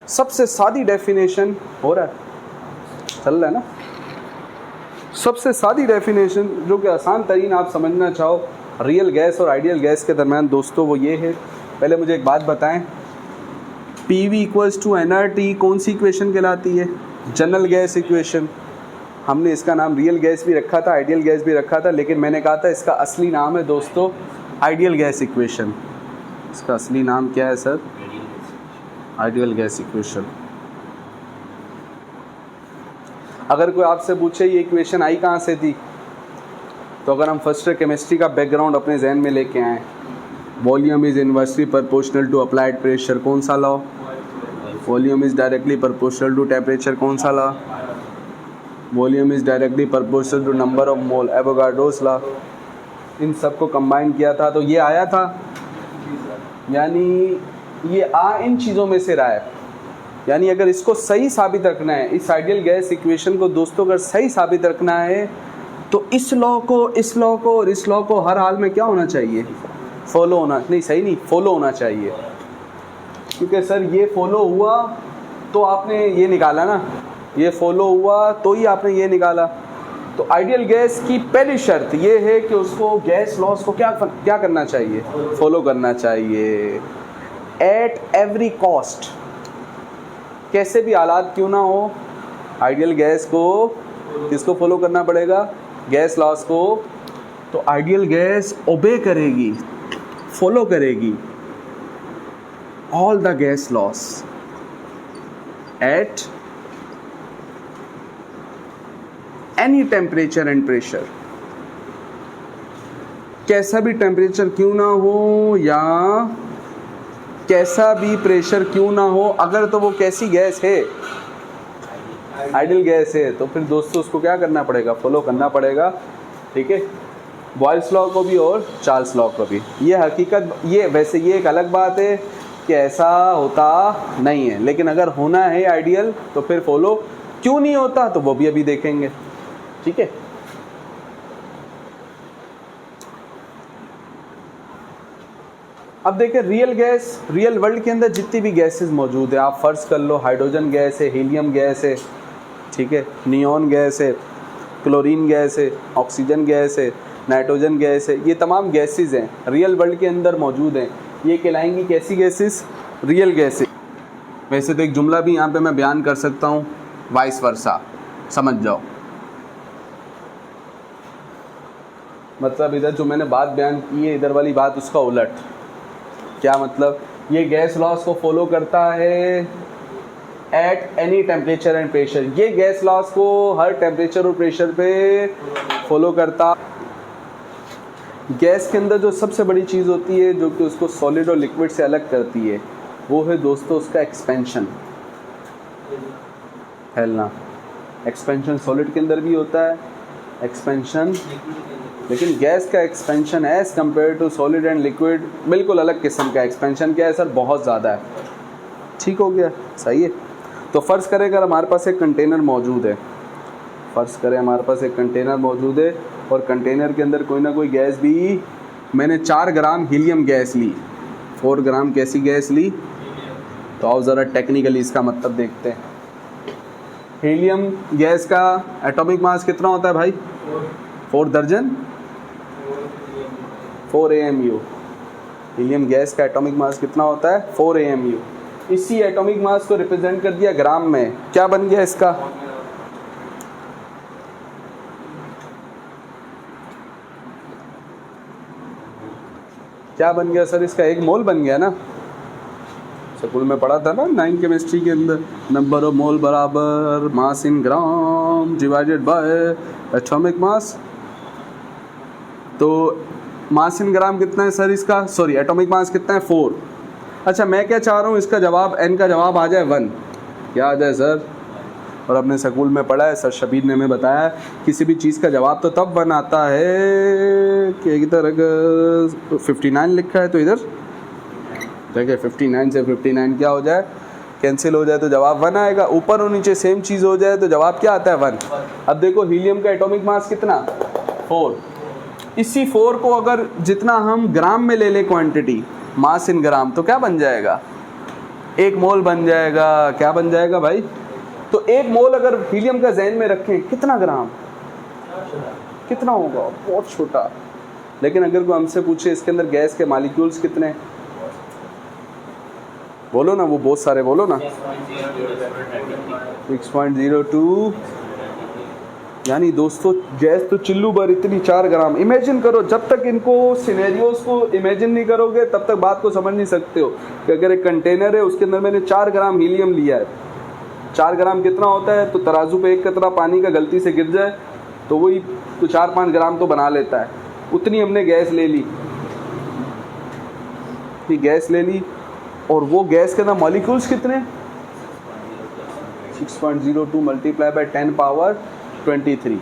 सबसे सादी डेफिनेशन हो रहा है, चल रहा है ना। सबसे सादी डेफिनेशन जो कि आसान तरीन आप समझना चाहो रियल गैस और आइडियल गैस के दरम्यान दोस्तों, वो ये है। पहले मुझे एक बात बताएं, PV इक्वल्स टू nRT कौन सी इक्वेशन कहलाती है? General gas equation. हमने इसका नाम रियल गैस भी रखा था, आइडियल गैस भी रखा था, लेकिन मैंने कहा था इसका असली नाम है दोस्तों आइडियल गैस इक्वेशन। इसका असली नाम क्या है सर? Ideal gas equation. अगर कोई आपसे पूछे ये इक्वेशन आई कहाँ से थी, तो अगर हम फर्स्ट ईयर केमिस्ट्री का बैकग्राउंड अपने जहन में लेके आएँ, volume is inversely proportional to applied pressure, कौन सा law? Volume is directly proportional to temperature, कौन सा law? Volume is directly proportional to number of mole, Avogadro's law. इन सब को कंबाइन किया था तो ये आया था, यानी ये इन चीज़ों में से रहा है। यानी अगर इसको सही साबित रखना है, इस आइडियल गैस इक्वेशन को दोस्तों अगर सही साबित रखना है, तो इस लॉ को, इस लॉ को और इस लॉ को हर हाल में क्या होना चाहिए? फॉलो होना, नहीं सही नहीं, फॉलो होना चाहिए। क्योंकि सर ये फॉलो हुआ तो आपने ये निकाला ना, ये फॉलो हुआ तो ही आपने ये निकाला। तो आइडियल गैस की पहली शर्त ये है कि उसको गैस लॉस को क्या करना चाहिए? फॉलो करना चाहिए एट एवरी कॉस्ट। कैसे भी हालात क्यों ना हो, आइडियल गैस को किसको फॉलो करना पड़ेगा? गैस लॉस को। तो आइडियल गैस ओबे करेगी, फॉलो करेगी all the gas laws eight any temperature and pressure. कैसा भी टेम्परेचर क्यों ना हो या कैसा भी प्रेशर क्यों ना हो, अगर तो वो कैसी गैस है? आइडियल गैस है, तो फिर दोस्तों उसको क्या करना पड़ेगा? फॉलो करना पड़ेगा। ठीक है, बॉयल्स लॉ को भी और चार्ल्स लॉ को भी। ये हकीकत, ये वैसे ये एक अलग बात है कि ऐसा होता नहीं है, लेकिन अगर होना है आइडियल तो फिर फॉलो क्यों नहीं होता, तो वो भी अभी देखेंगे। ठीक है, अब देखें रियल गैस, रियल वर्ल्ड के अंदर जितनी भी गैसेस मौजूद है, आप फर्ज कर लो हाइड्रोजन गैस है, हीलियम गैस है, ठीक है, नियॉन गैस है, क्लोरीन गैस है, ऑक्सीजन गैस है, नाइट्रोजन गैस है, ये तमाम गैसेस हैं रियल वर्ल्ड के अंदर मौजूद हैं। ये कहलाएंगी कैसी गैसेस? Real gases. वैसे तो एक जुमला भी यहाँ पे मैं बयान कर सकता हूँ, वाइस वर्सा, समझ जाओ। मतलब इधर जो मैंने बात बयान की है, इधर वाली बात उसका उलट। क्या मतलब? ये गैस लॉस को फॉलो करता है eight any temperature and pressure. ये गैस लॉस को हर टेम्परेचर और प्रेशर पे फॉलो करता। गैस के अंदर जो सबसे बड़ी चीज़ होती है जो कि उसको सॉलिड और लिक्विड से अलग करती है, वो है दोस्तों उसका एक्सपेंशन, फैलना। एक्सपेंशन सॉलिड के अंदर भी होता है एक्सपेंशन, लेकिन गैस का expansion as compared to solid and liquid बिल्कुल अलग किस्म का एक्सपेंशन। क्या है सर? बहुत ज़्यादा है। ठीक हो गया, सही है। तो फ़र्ज़ करें अगर हमारे पास एक कंटेनर मौजूद है, फ़र्ज़ करें हमारे पास एक कंटेनर मौजूद है और कंटेनर के अंदर कोई ना कोई गैस भी, मैंने 4 ग्राम हीलियम गैस ली, 4 ग्राम कैसी गैस ली? तो आओ ज़रा टेक्निकली इसका मतलब देखते हैं। हीलियम गैस का एटॉमिक मास कितना होता है भाई? 4 दर्जन 4 AMU। हीलियम गैस का एटॉमिक मास कितना होता है? 4 AMU। इसी एटॉमिक मास को रिप्रेजेंट कर दिया ग्राम में, क्या बन गया इसका? क्या बन गया सर इसका? 1 मोल बन गया ना। स्कूल में पढ़ा था ना 9 केमिस्ट्री के अंदर, नंबर ऑफ मोल बराबर mass in gram divided by atomic mass. तो मास इन ग्राम कितना है सर इसका? सॉरी, एटॉमिक मास कितना है? 4। अच्छा, मैं क्या चाह रहा हूँ, इसका जवाब n का जवाब आ जाए 1। क्या आ जाए सर? और अपने स्कूल में पढ़ा है, सर शबीर ने हमें बताया किसी भी चीज़ का जवाब तो तब 1 आता है कि इधर अगर 59 लिखा है तो इधर देखिए 59 से 59 क्या हो जाए? कैंसिल हो जाए तो जवाब 1 आएगा। ऊपर और नीचे सेम चीज़ हो जाए तो जवाब क्या आता है? 1। अब देखो हीलियम का एटॉमिक मास कितना? 4। इसी 4 को अगर जितना हम ग्राम में ले लें क्वांटिटी, मास इन ग्राम, तो क्या बन जाएगा? 1 मोल बन जाएगा। क्या बन जाएगा भाई? तो 1 मोल अगर हीलियम का ज़हन में रखें, कितना ग्राम, कितना होगा? बहुत छोटा। लेकिन अगर कोई हमसे पूछे इसके अंदर गैस के मॉलिक्यूल्स कितने, बोलो ना, वो बहुत सारे बोलो ना। 6.02। यानी दोस्तों गैस तो चिल्लू भर इतनी 4 ग्राम। इमेजिन करो, जब तक इनको सिनेरियोस को इमेजिन नहीं करोगे तब तक बात को समझ नहीं सकते हो कि अगर एक कंटेनर है उसके अंदर मैंने 4 ग्राम हीलियम लिया है, 4 ग्राम कितना होता है? तो तराजू पे एक कतरा पानी का गलती से गिर जाए तो वही तो 4-5 ग्राम तो बना लेता है। उतनी हमने गैस ले ली, गैस ले ली, और वो गैस के अंदर मॉलिक्यूल्स कितने? 6.02 मल्टीप्लाई बाय 10 पावर 23।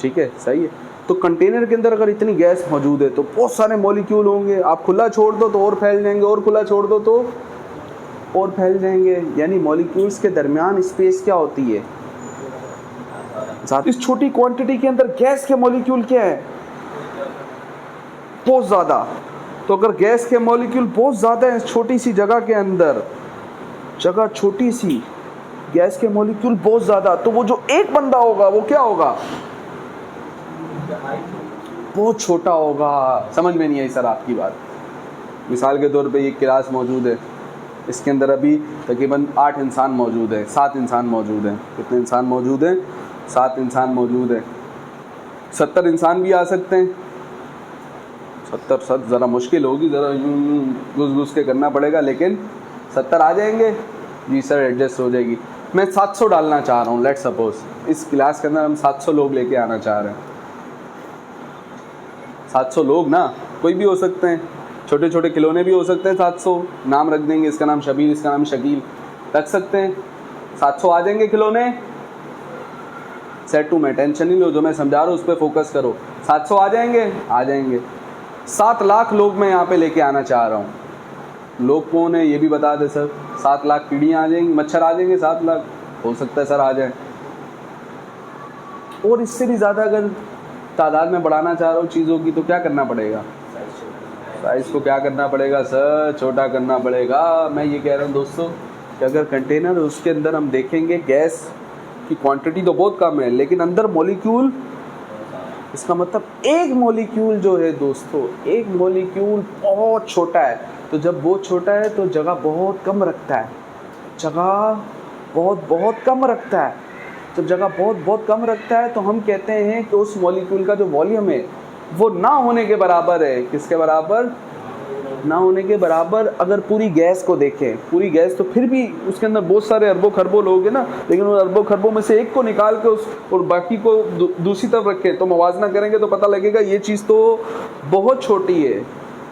ठीक है, सही है। तो कंटेनर के अंदर अगर इतनी गैस मौजूद है तो बहुत सारे मॉलिक्यूल होंगे। आप खुला छोड़ दो तो और फैल जाएंगे, और खुला छोड़ दो तो और फैल जाएंगे। यानी मॉलिक्यूल्स के दरमियान स्पेस क्या होती है? इस छोटी क्वांटिटी के अंदर गैस के मॉलिक्यूल क्या है? बहुत ज़्यादा। तो अगर गैस के मॉलिक्यूल बहुत ज़्यादा है छोटी सी जगह के अंदर, जगह छोटी सी, गैस के मॉलिक्यूल बहुत ज़्यादा, तो वो जो एक बंदा होगा वो क्या होगा? बहुत छोटा होगा। समझ में नहीं आई सर आपकी बात? मिसाल के तौर पे ये क्लास मौजूद है, इसके अंदर अभी तकरीबन 8 इंसान मौजूद है, 7 इंसान मौजूद हैं। कितने इंसान मौजूद हैं? 7 इंसान मौजूद हैं। 70 इंसान भी आ सकते हैं। 70 ज़रा मुश्किल होगी, ज़रा घुस घुस के करना पड़ेगा, लेकिन 70 आ जाएंगे। जी सर, एडजस्ट हो जाएगी। मैं 700 डालना चाह रहा हूँ, लेट्स सपोज इस क्लास के अंदर हम 700 लोग लेके आना चाह रहे हैं। 700 लोग ना, कोई भी हो सकते हैं, छोटे छोटे खिलौने भी हो सकते हैं। 700 नाम रख देंगे, इसका नाम शबीर, इसका नाम शकील रख सकते हैं। 700 आ जाएंगे खिलौने। सेट टू, मैं टेंशन नहीं लो, जो मैं समझा रहा हूँ उस पर फोकस करो। 700 आ जाएंगे, आ जाएंगे। 7 लाख लोग मैं यहाँ पे लेके आना चाह रहा हूँ। लोग कौन है ये भी बता दे सर। 7 लाख चिड़ियाँ आ जाएंगी, मच्छर आ जाएंगे। 7 लाख हो सकता है सर आ जाए। और इससे भी ज़्यादा अगर तादाद में बढ़ाना चाह रहा हूँ चीज़ों की, तो क्या करना पड़ेगा? साइज़ को क्या करना पड़ेगा सर? छोटा करना पड़ेगा। मैं ये कह रहा हूँ दोस्तों कि अगर कंटेनर उसके अंदर हम देखेंगे गैस की क्वांटिटी तो बहुत कम है, लेकिन अंदर मॉलिक्यूल, इसका मतलब एक मॉलिक्यूल जो है दोस्तों, एक मॉलिक्यूल बहुत छोटा है। तो जब बहुत छोटा है तो जगह बहुत कम रखता है, जगह बहुत कम रखता है। जब जगह बहुत कम रखता है तो हम कहते हैं कि उस मॉलिक्यूल का जो वॉल्यूम है वो ना होने के बराबर है। किसके बराबर? ना होने के बराबर। अगर पूरी गैस को देखें, पूरी गैस तो फिर भी उसके अंदर बहुत सारे अरबों खरबों लोग हैं ना, लेकिन उन अरबों खरबों में से एक को निकाल के उस और बाकी को दूसरी तरफ रखें तो मुवाजना करेंगे तो पता लगेगा ये चीज़ तो बहुत छोटी है।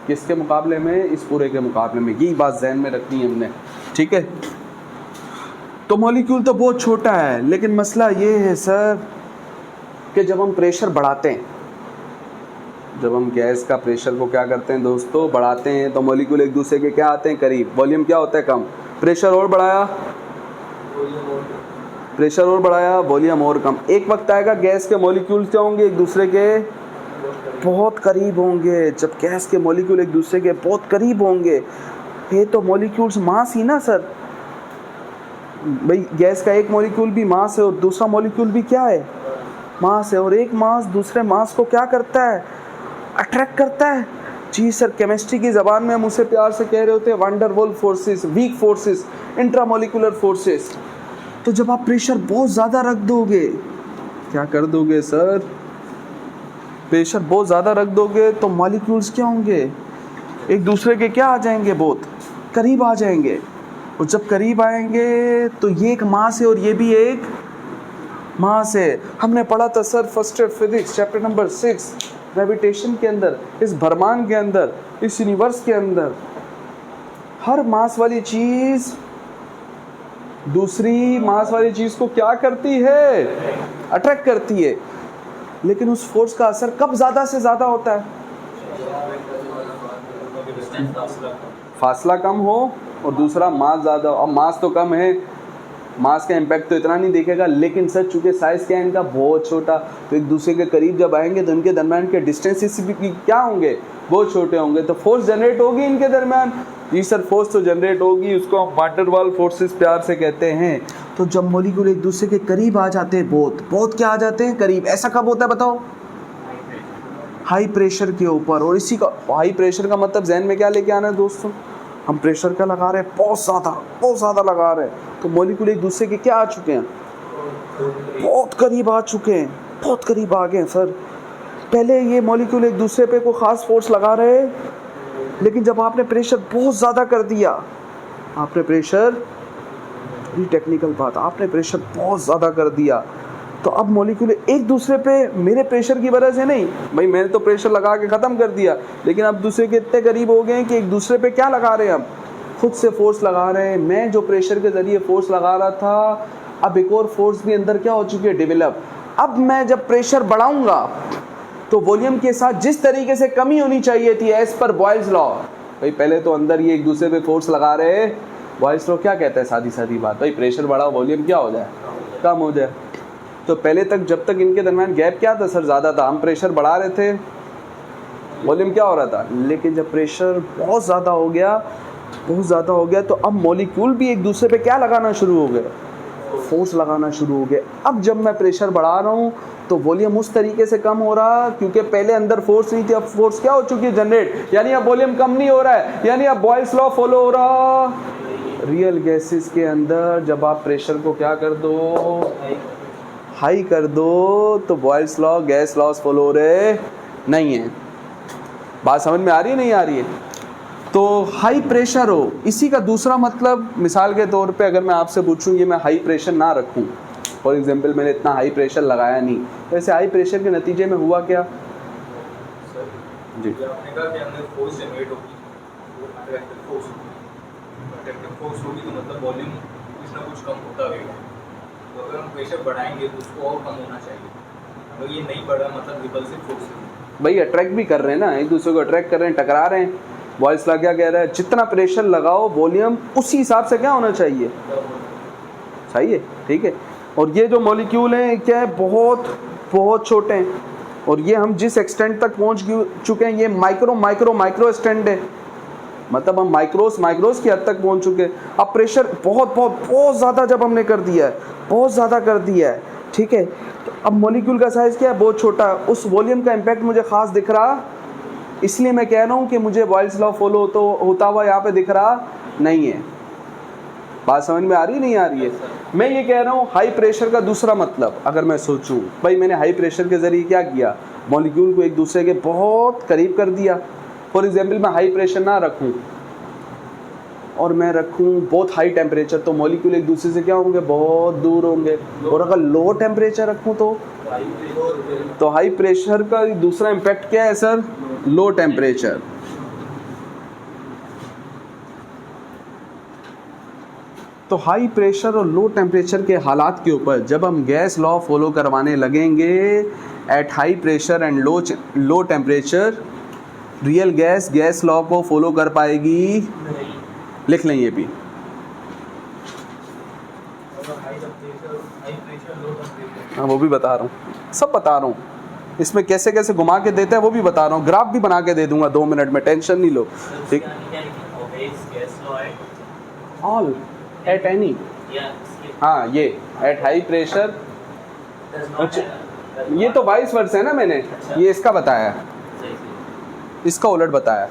किसके मुकाबले में? इस पूरे के मुकाबले में। यही बात जहन में रखनी है हमने, ठीक है? तो मॉलिक्यूल तो बहुत छोटा है, लेकिन मसला ये है सर कि जब हम प्रेशर बढ़ाते हैं, जब हम गैस का प्रेशर को क्या करते हैं दोस्तों? बढ़ाते हैं, तो मॉलिक्यूल एक दूसरे के क्या आते हैं? करीब। वॉल्यूम क्या होता है? कम। प्रेशर और बढ़ाया, प्रेशर और बढ़ाया, वॉल्यूम और कम। एक वक्त आएगा गैस के मॉलिक्यूल्स क्या होंगे? एक दूसरे के बहुत करीब होंगे। जब गैस के मॉलिक्यूल एक दूसरे के बहुत करीब होंगे, ये तो मॉलिक्यूल्स मास ही ना सर भाई। गैस का एक मॉलिक्यूल भी मास है और दूसरा मॉलिक्यूल भी क्या है? मास है। और एक मास दूसरे मास को क्या करता है? अट्रैक्ट करता है। जी सर, केमिस्ट्री की ज़बान में हम उसे प्यार से कह रहे होते हैं van der Waals forces, weak forces, intramolecular forces. तो जब आप प्रेशर बहुत ज़्यादा रख दोगे, क्या कर दोगे सर? प्रेशर बहुत ज़्यादा रख दोगे तो मॉलिक्यूल्स क्या होंगे? एक दूसरे के क्या आ जाएंगे? बहुत करीब आ जाएंगे। और जब करीब आएंगे तो ये एक मास है और ये भी एक मास है। हमने पढ़ा था sir first year physics chapter number 6 gravitation के अंदर, इस भरमांग के अंदर, इस यूनिवर्स के अंदर हर मास वाली चीज़ दूसरी मास वाली चीज़ को क्या करती है? अट्रैक्ट करती है। लेकिन उस फोर्स का असर कब ज़्यादा से ज़्यादा होता है? फासला कम हो और दूसरा मास ज़्यादा। अब मास तो कम है, मास का इम्पैक्ट तो इतना नहीं दिखेगा, लेकिन सर चूँकि साइज़ क्या है इनका बहुत छोटा, तो एक दूसरे के करीब जब आएंगे तो इनके दरम्यान के डिस्टेंसेस भी क्या होंगे? बहुत छोटे होंगे। तो फोर्स जनरेट होगी इनके दरम्यान, जी सर, फोर्स तो जनरेट होगी, उसको हम वान डेर वाल फोर्सेस प्यार से कहते हैं। तो जब मॉलिक्यूल एक दूसरे के करीब आ जाते हैं, बहुत क्या आ जाते हैं, करीब, ऐसा कब होता है बताओ? हाई प्रेशर के ऊपर। और इसी का हाई प्रेशर का मतलब जहन में क्या लेके आना है दोस्तों? हम प्रेशर क्या लगा रहे हैं? बहुत ज़्यादा लगा रहे हैं। तो मॉलिक्यूल एक दूसरे के क्या आ चुके हैं? बहुत करीब आ चुके हैं, बहुत करीब आ गए हैं सर। पहले ये मॉलिक्यूल एक दूसरे पे कोई ख़ास फोर्स लगा रहे हैं, लेकिन जब आपने प्रेशर बहुत ज़्यादा कर दिया, आपने प्रेशर, ये टेक्निकल बात, आपने प्रेशर बहुत ज़्यादा कर दिया, तो अब मॉलिक्यूल एक दूसरे पे मेरे प्रेशर की वजह से नहीं, भाई मैंने तो प्रेशर लगा के ख़त्म कर दिया, लेकिन अब दूसरे के इतने करीब हो गए हैं कि एक दूसरे पे क्या लगा रहे हैं? अब खुद से फोर्स लगा रहे हैं। मैं जो प्रेशर के ज़रिए फोर्स लगा रहा था, अब एक और फोर्स भी अंदर क्या हो चुकी है? डेवलप। अब मैं जब प्रेशर बढ़ाऊंगा तो वॉल्यूम के साथ जिस तरीके से कमी होनी चाहिए थी एज पर बॉयल्स लॉ, भाई पहले तो अंदर ये एक दूसरे पे फोर्स लगा रहे हैं, बॉयल्स लॉ क्या कहता है? सादी बात, भाई प्रेशर बढ़ाओ, वॉल्यूम क्या हो जाए? कम हो जाए। तो पहले तक जब तक इनके दरम्यान गैप क्या था सर? ज़्यादा था, हम प्रेशर बढ़ा रहे थे, वॉल्यूम क्या हो रहा था। लेकिन जब प्रेशर बहुत ज़्यादा हो गया तो अब मॉलिक्यूल भी एक दूसरे पे क्या लगाना शुरू हो गए? फोर्स लगाना शुरू हो गए। अब जब मैं प्रेशर बढ़ा रहा हूँ तो वॉल्यूम उस तरीके से कम हो रहा, क्योंकि पहले अंदर फोर्स नहीं थी, अब फोर्स क्या हो चुकी है? जनरेट। यानी अब वॉल्यूम कम नहीं हो रहा है, यानी अब बॉयल्स लॉ फॉलो हो रहा। रियल गैसेस के अंदर जब आप प्रेशर को क्या कर दो? हाई कर दो, तो Boyle's law, gas laws follow हो रहे नहीं है। बात समझ में आ रही है नहीं आ रही है? तो हाई प्रेशर हो, इसी का दूसरा मतलब, मिसाल के तौर पे अगर मैं आपसे पूछूं ये मैं हाई प्रेशर ना रखूं, फॉर एग्जांपल मैंने इतना हाई प्रेशर लगाया नहीं, वैसे हाई प्रेशर के नतीजे में हुआ क्या? जी, आपने कहा कि अंदर फोर्स जनरेट होगी, अट्रैक्टिव फोर्स होगी, तो मतलब वॉल्यूम कुछ ना कुछ कम होता रहेगा। तो अगर हम प्रेशर बढ़ाएंगे तो उसको और कम होना चाहिए। अगर ये नहीं बढ़ा मतलब रिपल्सिव फोर्स है। भाई अट्रैक्ट भी कर रहे हैं ना, एक दूसरे को अट्रैक्ट कर रहे हैं, टकरा रहे हैं। बॉयल्स लॉ क्या कह रहा है? जितना प्रेशर लगाओ वॉल्यूम उसी हिसाब से क्या होना चाहिए? चाहिए, ठीक है। और ये जो मॉलिक्यूल हैं क्या है? बहुत छोटे हैं, और ये हम जिस एक्सटेंट तक पहुंच चुके हैं ये माइक्रो एक्सटेंट है, मतलब हम माइक्रोस की हद तक पहुंच चुके हैं। अब प्रेशर बहुत ज़्यादा जब हमने कर दिया है, बहुत ज़्यादा कर दिया है, ठीक है, तो अब मॉलिक्यूल का साइज़ क्या है? बहुत छोटा है। उस वॉल्यूम का इम्पैक्ट मुझे ख़ास दिख रहा, इसलिए मैं कह रहा हूँ कि मुझे बॉयल्स लॉ फॉलो तो होता हुआ यहाँ पे दिख रहा नहीं है। बात समझ में आ रही नहीं आ रही है? मैं ये कह रहा हूँ हाई प्रेशर का दूसरा मतलब, अगर मैं सोचूं भाई मैंने हाई प्रेशर के ज़रिए क्या किया? मॉलिक्यूल को एक दूसरे के बहुत करीब कर दिया। फॉर एग्जाम्पल मैं हाई प्रेशर ना रखूँ और मैं रखूँ बहुत हाई टेम्परेचर, तो मॉलिक्यूल एक दूसरे से क्या होंगे? बहुत दूर होंगे। और अगर लो टेम्परेचर रखूँ तो हाई प्रेशर का दूसरा इम्पैक्ट क्या है सर? Low temperature. तो हाई प्रेशर और लो टेम्परेचर के हालात के ऊपर जब हम गैस लॉ फॉलो करवाने लगेंगे, at high pressure and low temperature real gas law को फॉलो कर पाएगी? लिख लें ये भी। हाँ वो भी बता रहा हूँ, सब बता रहा हूँ, इसमें कैसे कैसे घुमा के देते हैं वो भी बता रहा हूँ, ग्राफ भी बना के दे दूंगा 2 मिनट में, टेंशन नहीं लो, ठीक। ऑल एट एनी, हाँ ये एट हाई प्रेशर, अच्छा ये तो 22 वर्ष है ना, मैंने ये इसका बताया, इसका उलट बताया,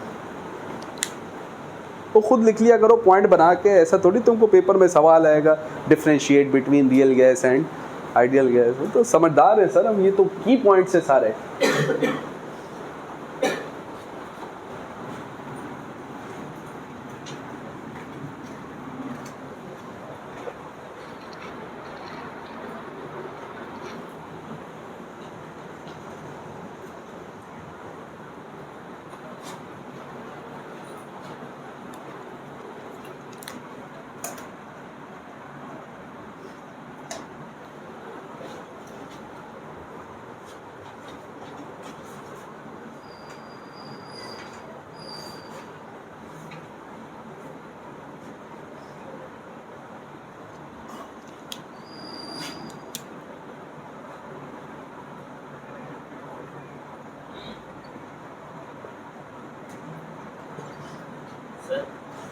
तो खुद लिख लिया करो पॉइंट बना के, ऐसा थोड़ी तुमको पेपर में सवाल आएगा differentiate between real gas and ideal gas. तो समझदार है सर हम, ये तो की पॉइंट्स है सारे।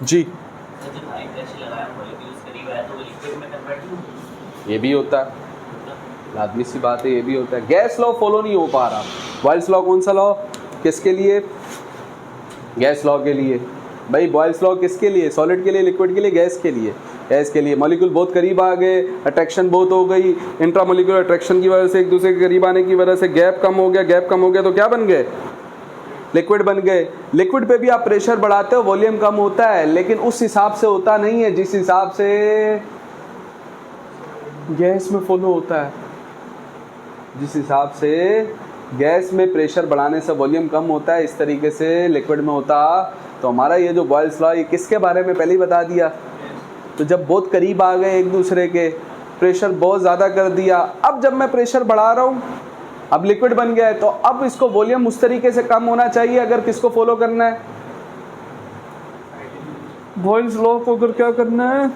जी तो जब हाई प्रेशर लगाया मॉलिक्यूल्स करीब आया तो वो लिक्विड में कन्वर्ट नहीं होता। ये भी होता है, लाजमी सी बात है, ये भी होता है। गैस लॉ फॉलो नहीं हो पा रहा। बॉयल्स लॉ कौन सा लॉ, किसके लिए? गैस लॉ के लिए। भाई बॉयल्स लॉ किसके लिए? सॉलिड के लिए, लिक्विड के लिए, गैस के लिए? गैस के लिए। मॉलिक्यूल बहुत करीब आ गए, अट्रैक्शन बहुत हो गई, इंट्रामोलिकुलर अट्रैक्शन की वजह से एक दूसरे के करीब आने की वजह से गैप कम हो गया, गैप कम हो गया तो क्या बन गए? लिक्विड बन गए। लिक्विड पे भी आप प्रेशर बढ़ाते हो, वॉल्यूम कम होता है, लेकिन उस हिसाब से होता नहीं है जिस हिसाब से गैस में फॉलो होता है। जिस हिसाब से गैस में प्रेशर बढ़ाने से वॉल्यूम कम होता है, इस तरीके से लिक्विड में होता। तो हमारा ये जो बॉयल्स लॉ, ये किसके बारे में पहले ही बता दिया। तो जब बहुत करीब आ गए एक दूसरे के, प्रेशर बहुत ज़्यादा कर दिया, अब जब मैं प्रेशर बढ़ा रहा हूँ, अब लिक्विड बन गया है, तो अब इसको वॉल्यूम उस तरीके से कम होना चाहिए अगर किसको फॉलो करना है, बॉयल्स लॉ को अगर क्या करना है,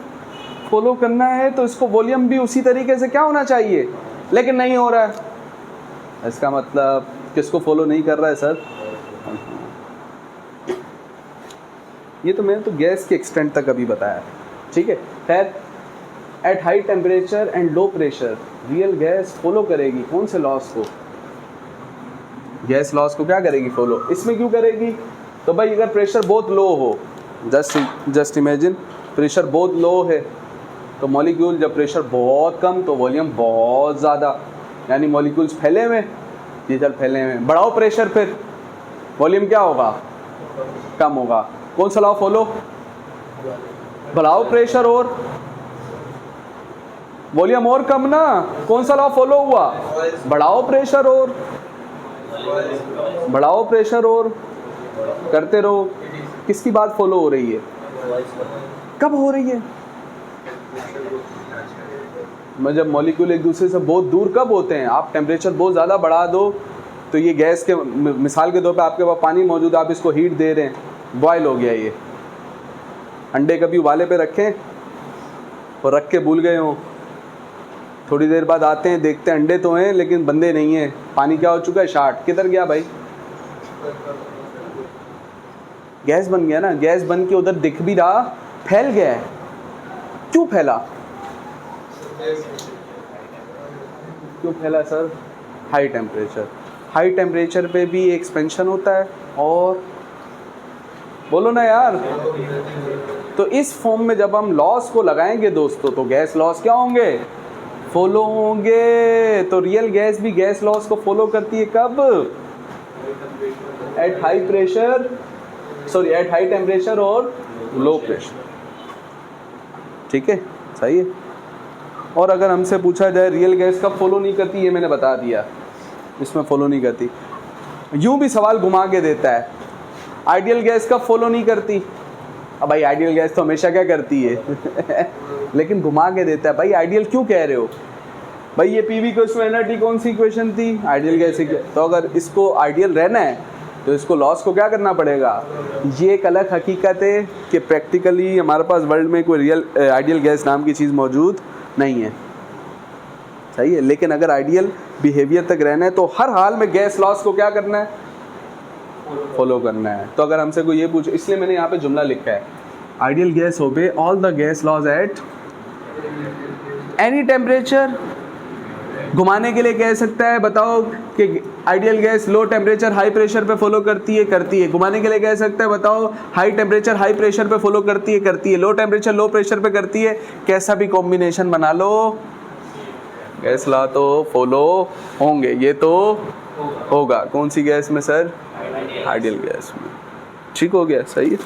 फॉलो करना है, तो इसको वॉल्यूम भी उसी तरीके से क्या होना चाहिए, लेकिन नहीं हो रहा है। इसका मतलब किसको फॉलो नहीं कर रहा है सर? ये तो मैंने तो गैस के एक्सटेंट तक अभी बताया, ठीक है। खैर, at high temperature and low pressure real gas follow करेगी कौन से लॉस को? गैस लॉस को क्या करेगी? फॉलो। इसमें क्यों करेगी? तो भाई अगर प्रेशर बहुत लो हो, जस्ट इमेजिन प्रेशर बहुत लो है, तो मॉलिक्यूल, जब प्रेशर बहुत कम तो वॉल्यूम बहुत ज़्यादा, यानी मॉलिक्यूल्स फैले हुए, ये जल फैले हुए। बढ़ाओ प्रेशर, फिर वॉल्यूम क्या होगा? कम होगा। कौन सा लॉ फॉलो? बढ़ाओ प्रेशर और वॉल्यूम और कम ना। कौन सा लॉ फॉलो हुआ? बढ़ाओ प्रेशर और बढ़ाओ प्रेशर और करते रहो। किसकी बात फॉलो हो रही है? कब हो रही है? जब मॉलिक्यूल एक दूसरे से बहुत दूर कब होते हैं? आप टेम्परेचर बहुत ज़्यादा बढ़ा दो तो ये गैस के, मिसाल के तौर पे आपके पास पानी मौजूद है, आप इसको हीट दे रहे हैं, बॉयल हो गया ये। अंडे कभी उबाले पे रखें और रख के भूल गए हों, थोड़ी देर बाद आते हैं, देखते हैं अंडे तो हैं लेकिन बंदे नहीं हैं, पानी क्या हो चुका है? शार्ट। किधर गया भाई? गैस बन गया ना। गैस बन के उधर दिख भी रहा, फैल गया है। क्यों फैला? क्यों फैला sir? High temperature. High temperature पे भी एक्सपेंशन होता है, और बोलो ना यार। तो इस फॉर्म में जब हम लॉस को लगाएंगे दोस्तों, तो गैस लॉस क्या होंगे? फॉलो होंगे। तो रियल गैस भी गैस लॉस को फॉलो करती है। कब? At high pressure, sorry at high temperature और लो प्रेशर। ठीक है, सही है। और अगर हमसे पूछा जाए रियल गैस कब फॉलो नहीं करती, ये मैंने बता दिया, इसमें फॉलो नहीं करती। यूं भी सवाल घुमा के देता है, आइडियल गैस कब फॉलो नहीं करती? अब भाई आइडियल गैस तो हमेशा क्या करती है लेकिन घुमा के देता है। भाई आइडियल क्यों कह रहे हो? भाई ये पीवी को एनर्जी कौन सी इक्वेशन थी? Ideal gas. तो अगर इसको आइडियल रहना है तो इसको लॉस को क्या करना पड़ेगा? ये एक अलग हकीकत है कि प्रैक्टिकली हमारे पास वर्ल्ड में कोई रियल आइडियल गैस नाम की चीज़ मौजूद नहीं है, सही है। लेकिन अगर आइडियल बिहेवियर तक रहना है तो हर हाल में गैस लॉस को क्या करना है? फॉलो करना है। तो अगर हमसे कोई ये पूछे, इसलिए मैंने यहाँ पे जुमला लिखा है, ideal gas obey all the gas laws at any temperature. घुमाने के लिए कह सकता है, बताओ कि ideal gas low temperature high pressure पे फॉलो करती है। घुमाने के लिए कह सकता है, बताओ हाई टेम्परेचर हाई प्रेशर पे फॉलो करती है। लो टेम्परेचर लो प्रेशर पे करती है। कैसा भी कॉम्बिनेशन बना लो, गैस लॉ तो फॉलो होंगे। ये तो होगा कौन सी गैस में सर? आइडियल गैस में। ठीक हो गया, सही है।